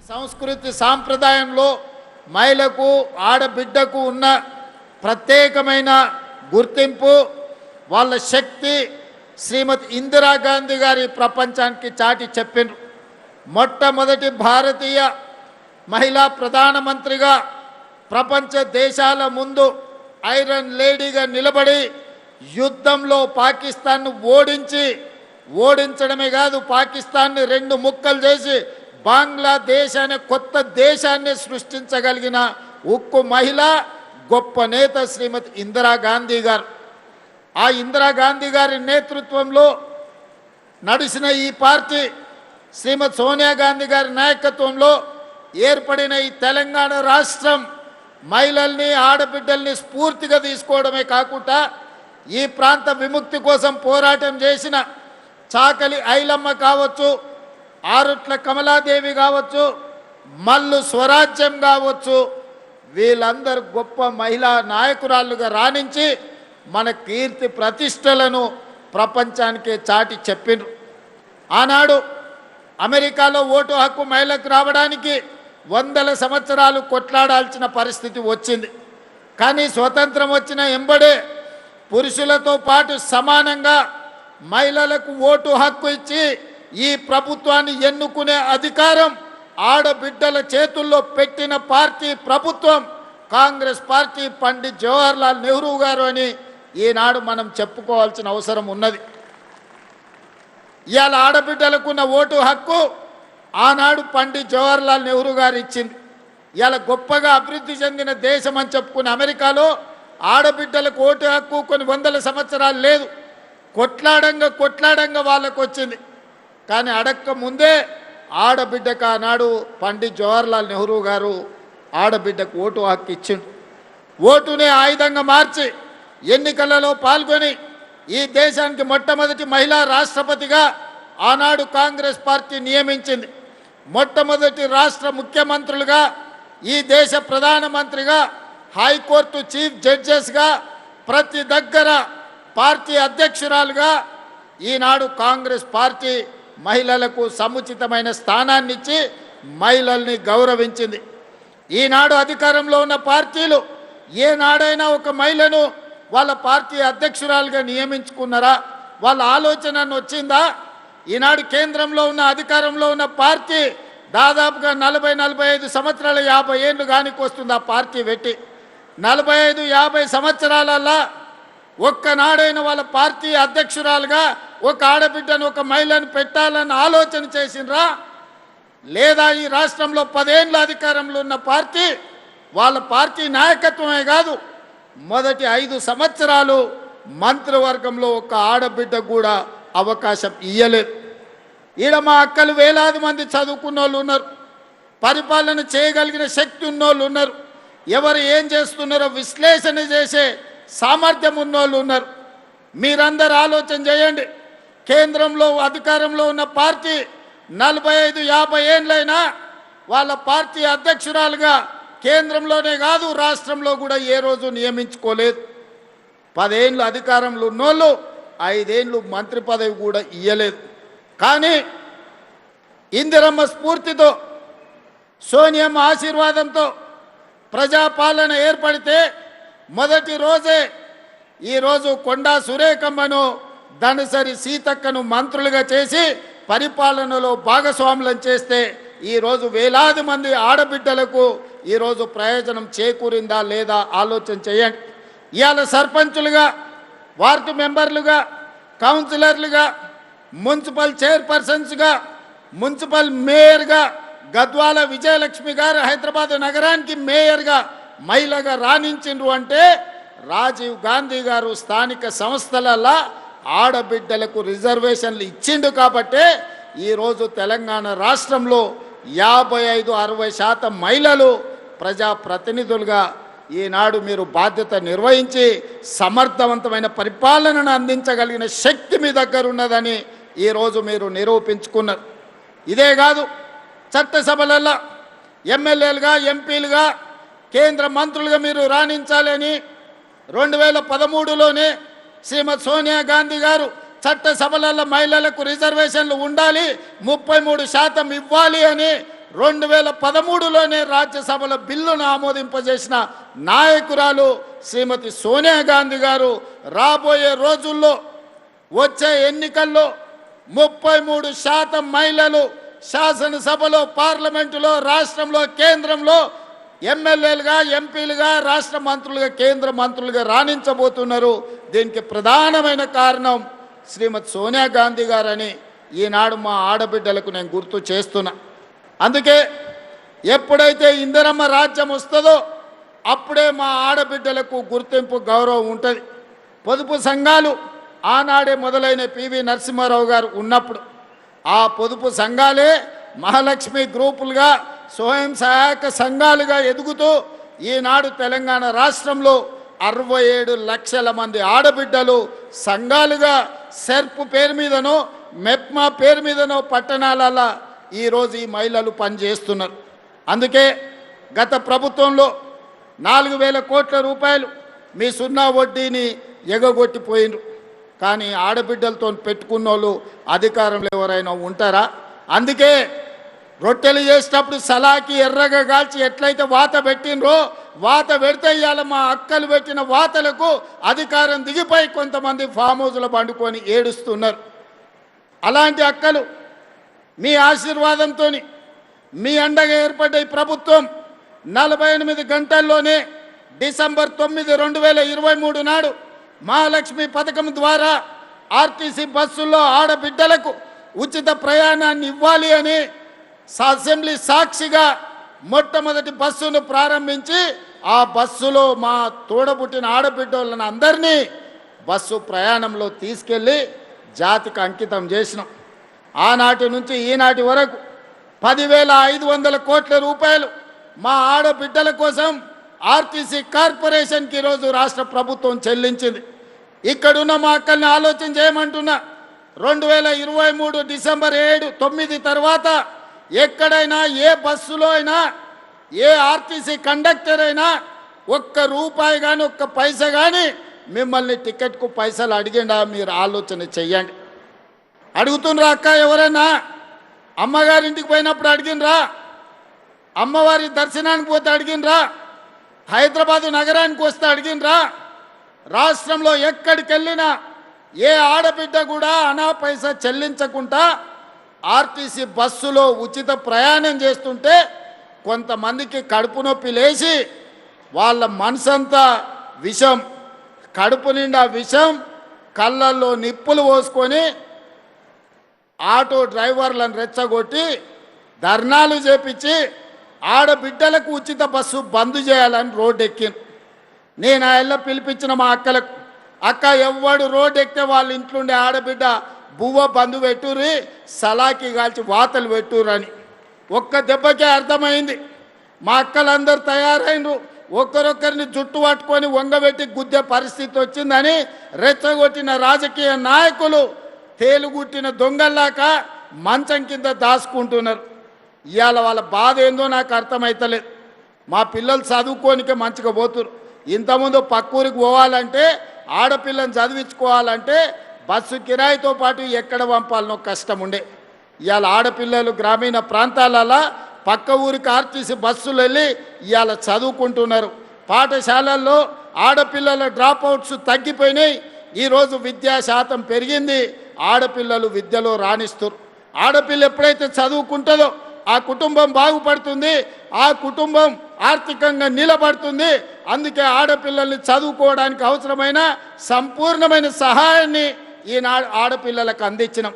సంస్కృతి సాంప్రదాయంలో మహిళకు ఆడబిడ్డకు ఉన్న ప్రత్యేకమైన గుర్తింపు వాళ్ళ శక్తి శ్రీమతి ఇందిరాగాంధీ గారి ప్రపంచానికి చాటి చెప్పిండ్రు. మొట్టమొదటి భారతీయ మహిళా ప్రధానమంత్రిగా ప్రపంచ దేశాల ముందు ఐరన్ లేడీగా నిలబడి యుద్ధంలో పాకిస్తాన్ను ఓడించడమే కాదు, పాకిస్తాన్ని రెండు ముక్కలు చేసి బంగ్లాదేశ్ అనే కొత్త దేశాన్ని సృష్టించగలిగిన ఉక్కు మహిళ, గొప్ప నేత శ్రీమతి ఇందిరాగాంధీ గారు. ఆ ఇందిరాగాంధీ గారి నేతృత్వంలో నడిచిన ఈ పార్టీ శ్రీమతి సోనియా గాంధీ గారి నాయకత్వంలో ఏర్పడిన ఈ తెలంగాణ రాష్ట్రం మహిళల్ని, ఆడబిడ్డల్ని స్ఫూర్తిగా తీసుకోవడమే కాకుండా ఈ ప్రాంత విముక్తి కోసం పోరాటం చేసిన చాకలి ఐలమ్మ కావచ్చు, ఆరుట్ల కమలాదేవి కావచ్చు, మల్లు స్వరాజ్యం కావచ్చు, వీళ్ళందరూ గొప్ప మహిళా నాయకురాళ్ళుగా రాణించి మన కీర్తి ప్రతిష్టలను ప్రపంచానికే చాటి చెప్పిండ్రు. ఆనాడు అమెరికాలో ఓటు హక్కు మహిళకు రావడానికి 100 సంవత్సరాలు కొట్లాడాల్సిన పరిస్థితి వచ్చింది. కానీ స్వతంత్రం వచ్చిన ఎంబడే పురుషులతో పాటు సమానంగా మహిళలకు ఓటు హక్కు ఇచ్చి ఈ ప్రభుత్వాన్ని ఎన్నుకునే అధికారం ఆడబిడ్డల చేతుల్లో పెట్టిన పార్టీ ప్రభుత్వం కాంగ్రెస్ పార్టీ. పండిత్ జవహర్లాల్ నెహ్రూ గారు అని ఈనాడు మనం చెప్పుకోవాల్సిన అవసరం ఉన్నది. ఇవాళ ఆడబిడ్డలకున్న ఓటు హక్కు ఆనాడు పండిత్ జవహర్లాల్ నెహ్రూ గారు ఇచ్చింది. ఇవాళ గొప్పగా అభివృద్ధి చెందిన దేశం అని చెప్పుకున్న అమెరికాలో ఆడబిడ్డలకు ఓటు హక్కు కొన్ని 100 సంవత్సరాలు లేదు. కొట్లాడంగా వాళ్ళకు వచ్చింది. కానీ అడక్క ముందే ఆడబిడ్డకు ఆనాడు పండిత్ జవహర్లాల్ నెహ్రూ గారు ఆడబిడ్డకు ఓటు హక్కు ఇచ్చిండు. ఓటునే ఆయుధంగా మార్చి ఎన్నికలలో పాల్గొని ఈ దేశానికి మొట్టమొదటి మహిళా రాష్ట్రపతిగా ఆనాడు కాంగ్రెస్ పార్టీ నియమించింది. మొట్టమొదటి రాష్ట్ర ముఖ్యమంత్రులుగా, ఈ దేశ ప్రధానమంత్రిగా, హైకోర్టు చీఫ్ జడ్జెస్గా, ప్రతి దగ్గర పార్టీ అధ్యక్షురాలుగా ఈనాడు కాంగ్రెస్ పార్టీ మహిళలకు సముచితమైన స్థానాన్ని ఇచ్చి మహిళల్ని గౌరవించింది. ఈనాడు అధికారంలో ఉన్న పార్టీలు ఏనాడైనా ఒక మహిళను వాళ్ళ పార్టీ అధ్యక్షురాలుగా నియమించుకున్నారా? వాళ్ళ ఆలోచన వచ్చిందా? ఈనాడు కేంద్రంలో ఉన్న అధికారంలో ఉన్న పార్టీ దాదాపుగా 40-45 సంవత్సరాల 50 ఏళ్ళు కానికి వస్తుంది. ఆ పార్టీ పెట్టి 45-50 సంవత్సరాలల్లా ఒక్కనాడైన వాళ్ళ పార్టీ అధ్యక్షురాలుగా ఒక ఆడబిడ్డను, ఒక మహిళను పెట్టాలని ఆలోచన చేసినరా? లేదా ఈ రాష్ట్రంలో 10 ఏళ్ళ అధికారంలో ఉన్న పార్టీ వాళ్ళ పార్టీ నాయకత్వమే కాదు, మొదటి 5 సంవత్సరాలు మంత్రివర్గంలో ఒక ఆడబిడ్డ కూడా అవకాశం ఇయ్యలేదు. ఈడ మా అక్కలు వేలాది మంది చదువుకున్న వాళ్ళు ఉన్నారు, పరిపాలన చేయగలిగిన శక్తి ఉన్నోళ్ళు ఉన్నారు, ఎవరు ఏం చేస్తున్నారో విశ్లేషణ చేసే సామర్థ్యం ఉన్నోళ్ళు ఉన్నారు. మీరందరూ ఆలోచన చేయండి. కేంద్రంలో అధికారంలో ఉన్న పార్టీ 45-50 ఏళ్ళైనా వాళ్ళ పార్టీ అధ్యక్షురాలుగా కేంద్రంలోనే కాదు రాష్ట్రంలో కూడా ఏ రోజు నియమించుకోలేదు. 10 ఏళ్ళు అధికారంలో ఉన్నోళ్ళు 5 ఏళ్ళు మంత్రి పదవి కూడా ఇయ్యలేదు. కానీ ఇందిరమ్మ స్ఫూర్తితో, సోనియమ్మ ఆశీర్వాదంతో ప్రజాపాలన ఏర్పడితే మొదటి రోజే ఈరోజు కొండా సురేఖమ్మను, ధనసరి సీతక్కను మంత్రులుగా చేసి పరిపాలనలో భాగస్వాములను చేస్తే ఈరోజు వేలాది మంది ఆడబిడ్డలకు ఈరోజు ప్రయోజనం చేకూరిందా లేదా ఆలోచన చేయండి. ఇవాళ సర్పంచులుగా, వార్డు మెంబర్లుగా, కౌన్సిలర్లుగా, మున్సిపల్ చైర్పర్సన్స్గా, మున్సిపల్ మేయర్గా గద్వాల విజయలక్ష్మి గారు హైదరాబాద్ నగరానికి మేయర్గా మహిళగా రాణించిండ్రు అంటే రాజీవ్ గాంధీ గారు స్థానిక సంస్థలలో ఆడబిడ్డలకు రిజర్వేషన్లు ఇచ్చిండు కాబట్టే ఈరోజు తెలంగాణ రాష్ట్రంలో 55-60% మహిళలు ప్రజాప్రతినిధులుగా ఈనాడు మీరు బాధ్యత నిర్వహించి సమర్థవంతమైన పరిపాలనను అందించగలిగిన శక్తి మీ దగ్గర ఉన్నదని ఈరోజు మీరు నిరూపించుకున్నారు. ఇదే కాదు, చట్టసభలలో ఎమ్మెల్యేలుగా, ఎంపీలుగా, కేంద్ర మంత్రులుగా మీరు రాణించాలని 2013లోనే శ్రీమతి సోనియా గాంధీ గారు చట్టసభలలో మహిళలకు రిజర్వేషన్లు ఉండాలి, 33% ఇవ్వాలి అని 2013లోనే రాజ్యసభలో బిల్లును ఆమోదింపజేసిన నాయకురాలు శ్రీమతి సోనియా గాంధీ గారు రాబోయే రోజుల్లో వచ్చే ఎన్నికల్లో 33% మహిళలు శాసనసభలో, పార్లమెంటులో, రాష్ట్రంలో, కేంద్రంలో ఎమ్మెల్యేలుగా, ఎంపీలుగా, రాష్ట్ర మంత్రులుగా, కేంద్ర మంత్రులుగా రాణించబోతున్నారు. దీనికి ప్రధానమైన కారణం శ్రీమతి సోనియా గాంధీ గారని ఈనాడు మా ఆడబిడ్డలకు నేను గుర్తు చేస్తున్నా. అందుకే ఎప్పుడైతే ఇందిరమ్మ రాజ్యం వస్తుందో అప్పుడే మా ఆడబిడ్డలకు గుర్తింపు, గౌరవం ఉంటుంది. పొదుపు సంఘాలు ఆనాడే మొదలైన పివి నరసింహారావు గారు ఉన్నప్పుడు ఆ పొదుపు సంఘాలే మహాలక్ష్మి గ్రూపులుగా, స్వయం సహాయక సంఘాలుగా ఎదుగుతూ ఈనాడు తెలంగాణ రాష్ట్రంలో 67 లక్షల మంది ఆడబిడ్డలు సంఘాలుగా సెర్ప్ పేరు మీదనో, మెప్మా పేరు మీదనో పట్టణాలలో ఈరోజు ఈ మహిళలు పనిచేస్తున్నారు. అందుకే గత ప్రభుత్వంలో 4,000 కోట్ల రూపాయలు మీ సున్నా వడ్డీని ఎగగొట్టిపోయినరు. కానీ ఆడబిడ్డలతో పెట్టుకున్న వాళ్ళు అధికారంలో ఎవరైనా ఉంటారా? అందుకే రొట్టెలు చేసేటప్పుడు సలాకి ఎర్రగా కాల్చి ఎట్లయితే వాత పెట్టినరో, వాత పెడితే ఇవాళ మా అక్కలు పెట్టిన వాతలకు అధికారం దిగిపోయి కొంతమంది ఫామ్ హౌస్లో పండుకొని ఏడుస్తున్నారు. అలాంటి అక్కలు మీ ఆశీర్వాదంతో మీ అండగా ఏర్పడ్డ ఈ ప్రభుత్వం 48 గంటల్లోనే డిసెంబర్ 9, 2023 నాడు మహాలక్ష్మి పథకం ద్వారా ఆర్టీసీ బస్సుల్లో ఆడబిడ్డలకు ఉచిత ప్రయాణాన్ని ఇవ్వాలి అని అసెంబ్లీ సాక్షిగా మొట్టమొదటి బస్సును ప్రారంభించి ఆ బస్సులో మా తోడబుట్టిన ఆడబిడ్డలను అందరినీ బస్సు ప్రయాణంలో తీసుకెళ్ళి జాతికి అంకితం చేసినాం. ఆనాటి నుంచి ఈనాటి వరకు 10,500 కోట్ల రూపాయలు మా ఆడబిడ్డల కోసం ఆర్టీసీ కార్పొరేషన్కి ఈరోజు రాష్ట్ర ప్రభుత్వం చెల్లించింది. ఇక్కడున్న మా అక్కల్ని ఆలోచన చేయమంటున్నా. 2023 డిసెంబర్ 7, 9 తర్వాత ఎక్కడైనా ఏ బస్సులో అయినా ఏ ఆర్టీసీ కండక్టర్ అయినా ఒక్క రూపాయి కానీ ఒక్క పైసా కానీ మిమ్మల్ని టికెట్కు పైసలు అడిగిండా? మీరు ఆలోచన చెయ్యండి. అడుగుతుండ్రా అక్క? ఎవరైనా అమ్మగారింటికి పోయినప్పుడు అడిగినరా? అమ్మవారి దర్శనానికి పోతే అడిగినరా? హైదరాబాదు నగరానికి వస్తే అడిగినరా? రాష్ట్రంలో ఎక్కడికి వెళ్ళినా ఏ ఆడబిడ్డ కూడా అనా పైసా చెల్లించకుండా ఆర్టీసీ బస్సులో ఉచిత ప్రయాణం చేస్తుంటే కొంతమందికి కడుపు నొప్పి లేచి వాళ్ళ మనసంతా విషం, కడుపు నిండా విషం, కళ్ళల్లో నిప్పులు పోసుకొని ఆటో డ్రైవర్లను రెచ్చగొట్టి ధర్నాలు చేపించి ఆడబిడ్డలకు ఉచిత బస్సు బంద్ చేయాలని రోడ్డు ఎక్కిన. నేను ఆ పిలిపించిన మా అక్కలకు, అక్క ఎవ్వడు రోడ్డు ఎక్కితే వాళ్ళ ఇంట్లోండే ఆడబిడ్డ బువ్వ బంధు పెట్టుర్రి, సలాకి కాల్చి వాతలు పెట్టుర్రని. ఒక్క దెబ్బకే అర్థమైంది. మా అక్కలందరూ తయారైనరు. ఒక్కరొక్కరిని జుట్టు పట్టుకొని వంగబెట్టి గుద్దే పరిస్థితి వచ్చిందని రెచ్చగొట్టిన రాజకీయ నాయకులు తేలుగుట్టిన దొంగల్లాక మంచం కింద దాచుకుంటున్నారు. ఇవాళ వాళ్ళ బాధ ఏందో నాకు అర్థమవుతలేదు. మా పిల్లలు చదువుకోనికే మంచిగా పోతురు. ఇంతకుముందు పక్కూరికి పోవాలంటే, ఆడపిల్లని చదివించుకోవాలంటే బస్సు కిరాయితో పాటు ఎక్కడ పంపాలనో కష్టం ఉండే. ఇవాళ ఆడపిల్లలు గ్రామీణ ప్రాంతాలలో పక్క ఊరికి ఆర్టీసీ బస్సులు వెళ్ళి ఇవాళ చదువుకుంటున్నారు. పాఠశాలల్లో ఆడపిల్లల డ్రాప్అవుట్స్ తగ్గిపోయినాయి. ఈరోజు విద్యా శాతం పెరిగింది. ఆడపిల్లలు విద్యలో రాణిస్తారు. ఆడపిల్ల ఎప్పుడైతే చదువుకుంటుందో ఆ కుటుంబం బాగుపడుతుంది, ఆ కుటుంబం ఆర్థికంగా నిలబడుతుంది. అందుకే ఆడపిల్లల్ని చదువుకోవడానికి అవసరమైన సంపూర్ణమైన సహాయాన్ని ఈనాడు ఆడపిల్లలకు అందించినాం.